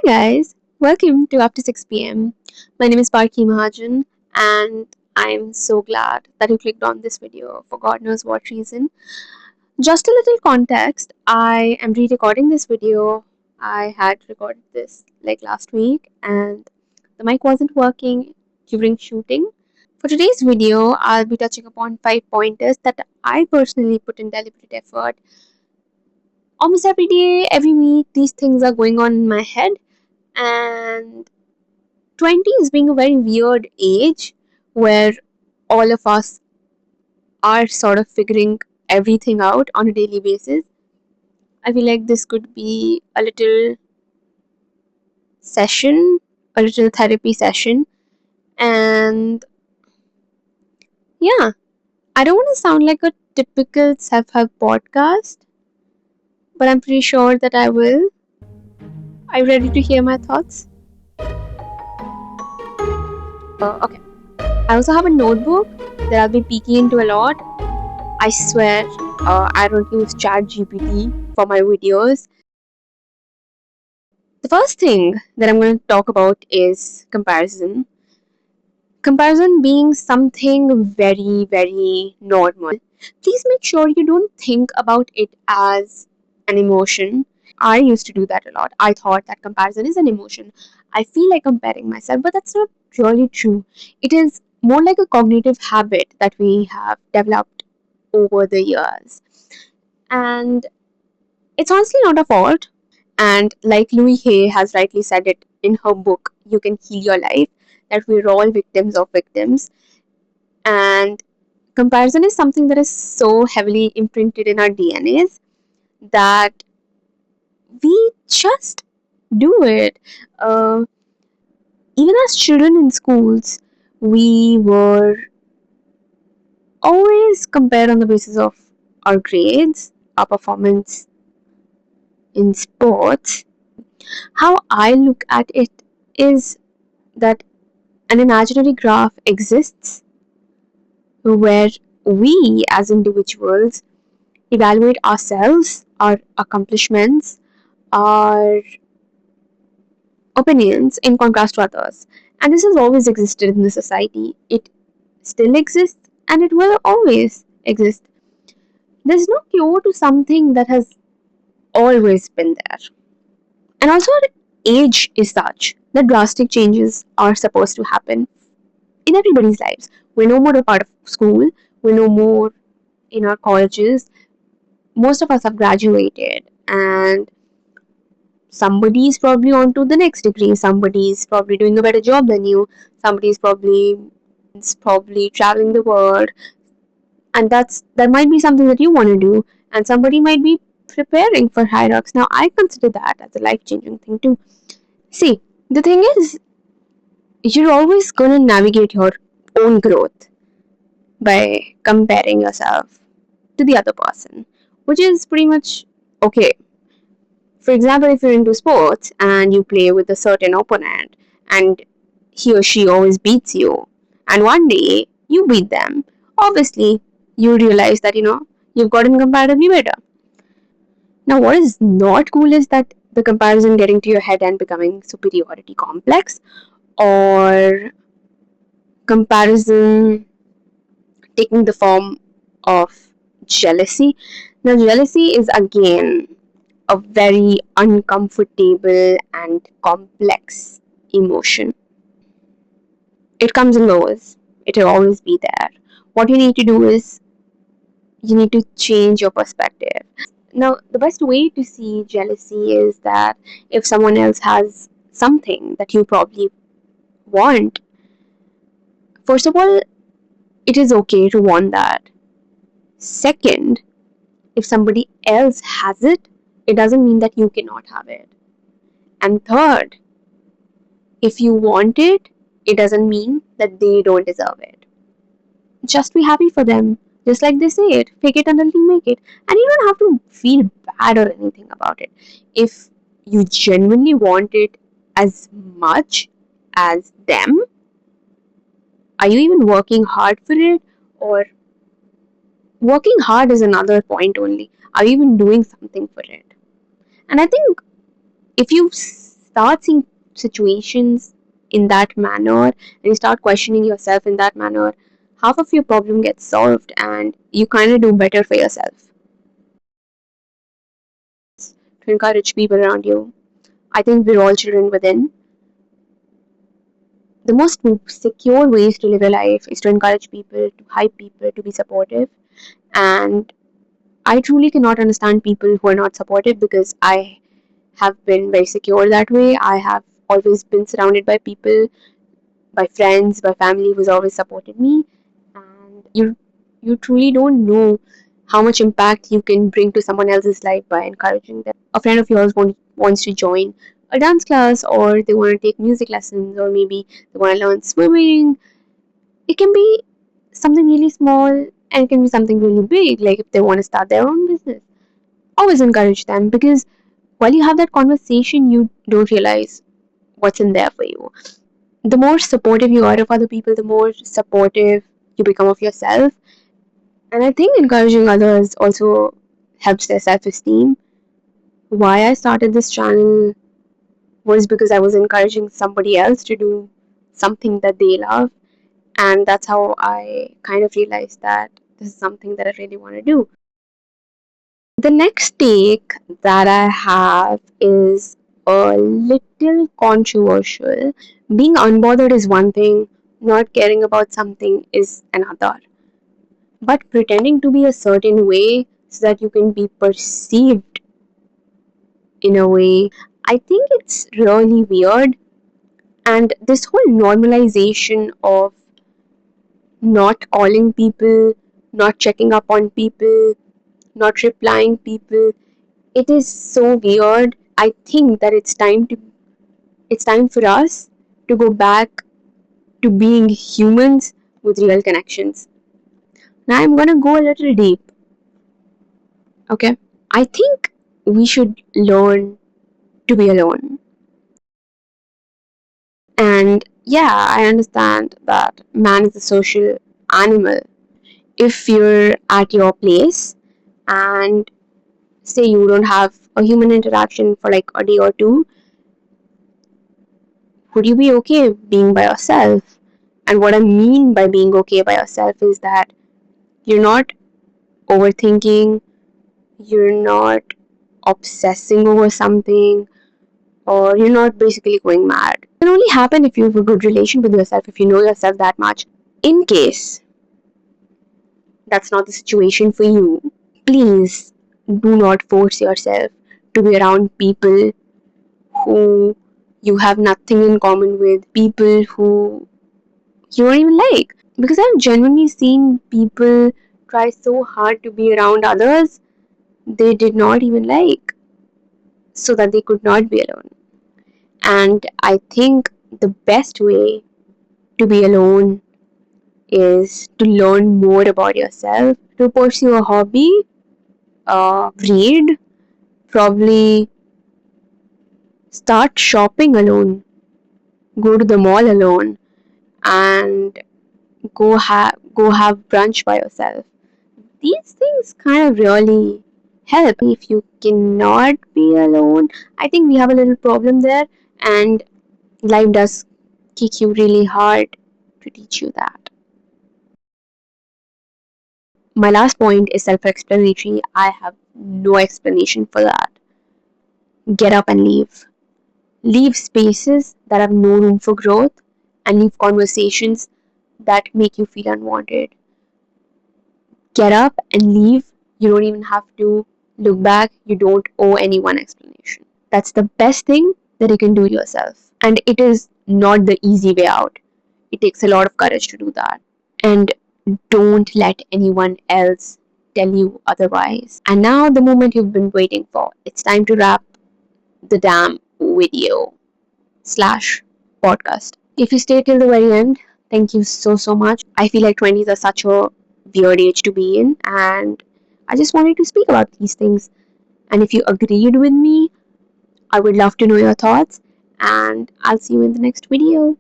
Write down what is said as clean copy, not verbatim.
guys, welcome to Up to 6 p.m. My name is Parki Mahajan, and I'm so glad that you clicked on this video for God knows what reason. Just a little context, I am re recording this video. I had recorded this like last week, and the mic wasn't working during shooting. For today's video, I'll be touching upon 5 pointers that I personally put in deliberate effort. Almost every day, every week, these things are going on in my head, and 20s being a very weird age where all of us are sort of figuring everything out on a daily basis. I feel like this could be a little session, a little therapy session. And yeah, I don't want to sound like a typical self help podcast, but I'm pretty sure that I will. Are you ready to hear my thoughts? Okay. I also have a notebook that I'll be peeking into a lot. I swear, I don't use ChatGPT for my videos. The first thing that I'm going to talk about is comparison. Comparison being something very, very normal. Please make sure you don't think about it as an emotion. I used to do that a lot. I thought that comparison is an emotion. I feel like comparing myself, but that's not really true. It is more like a cognitive habit that we have developed over the years. And it's honestly not a fault. And like Louis Hay has rightly said it in her book, You Can Heal Your Life, that we're all victims of victims. And comparison is something that is so heavily imprinted in our DNAs that we just do it. Even as children in schools, we were always compared on the basis of our grades, our performance in sports. How I look at it is that an imaginary graph exists where we as individuals evaluate ourselves, our accomplishments, our opinions in contrast to others. And this has always existed in the society. It still exists and it will always exist. There's no cure to something that has always been there. And also, our age is such that drastic changes are supposed to happen in everybody's lives. We're no more a part of school, we're no more in our colleges. Most of us have graduated, and somebody's probably on to the next degree, somebody's probably doing a better job than you, somebody's probably traveling the world, and that might be something that you want to do, and somebody might be preparing for high rocks. Now I consider that as a life-changing thing too. See, the thing is, you're always gonna navigate your own growth by comparing yourself to the other person, which is pretty much okay. For example, if you're into sports and you play with a certain opponent and he or she always beats you, and one day you beat them, obviously you realize that you've gotten comparatively better. Now, what is not cool is that the comparison getting to your head and becoming superiority complex, or comparison taking the form of jealousy. Now, jealousy is again a very uncomfortable and complex emotion. It comes and goes, it will always be there. What you need to do is you need to change your perspective. Now, the best way to see jealousy is that if someone else has something that you probably want, first of all, it is okay to want that. Second, if somebody else has it, it doesn't mean that you cannot have it. And third, if you want it, it doesn't mean that they don't deserve it. Just be happy for them. Just like they say it, fake it until you make it. And you don't have to feel bad or anything about it. If you genuinely want it as much as them, are you even working hard for it? Or working hard is another point only. Are you even doing something for it? And I think if you start seeing situations in that manner and you start questioning yourself in that manner, half of your problem gets solved and you kind of do better for yourself. To encourage people around you. I think we're all children within. The most secure ways to live your life is to encourage people, to hype people, to be supportive. And I truly cannot understand people who are not supportive because I have been very secure that way. I have always been surrounded by people, by friends, by family who's always supported me. And you truly don't know how much impact you can bring to someone else's life by encouraging them. A friend of yours wants to join a dance class, or they want to take music lessons, or maybe they want to learn swimming. It can be something really small and it can be something really big, like if they want to start their own business. Always encourage them because while you have that conversation, you don't realize what's in there for you. The more supportive you are of other people, the more supportive you become of yourself. And I think encouraging others also helps their self esteem. Why I started this channel was because I was encouraging somebody else to do something that they love. And that's how I kind of realized that this is something that I really want to do. The next take that I have is a little controversial. Being unbothered is one thing, not caring about something is another. But pretending to be a certain way so that you can be perceived in a way, I think it's really weird. And this whole normalization of not calling people, not checking up on people, not replying people, it is so weird. I think that it's time for us to go back to being humans with real connections. Now I'm gonna go a little deep, okay? I think we should learn to be alone. And yeah, I understand that man is a social animal. If you're at your place and say you don't have a human interaction for like a day or two, would you be okay being by yourself? And what I mean by being okay by yourself is that you're not overthinking, you're not obsessing over something, or you're not basically going mad. It can only happen if you have a good relation with yourself, if you know yourself that much. In case that's not the situation for you, please do not force yourself to be around people who you have nothing in common with, people who you don't even like. Because I've genuinely seen people try so hard to be around others they did not even like so that they could not be alone. And I think the best way to be alone is to learn more about yourself, to pursue a hobby, read, probably start shopping alone, go to the mall alone, and go have brunch by yourself. These things kind of really help. If you cannot be alone, I think we have a little problem there, and life does kick you really hard to teach you that. My last point is self explanatory. I have no explanation for that. Get up and leave. Leave spaces that have no room for growth and leave conversations that make you feel unwanted. Get up and leave. You don't even have to look back. You don't owe anyone explanation. That's the best thing that you can do yourself. And it is not the easy way out. It takes a lot of courage to do that. And don't let anyone else tell you otherwise. And now, the moment you've been waiting for. It's time to wrap the damn video slash podcast. If you stay till the very end, thank you so much. I feel like 20s are such a weird age to be in, and I just wanted to speak about these things. And if you agreed with me, I would love to know your thoughts, and I'll see you in the next video.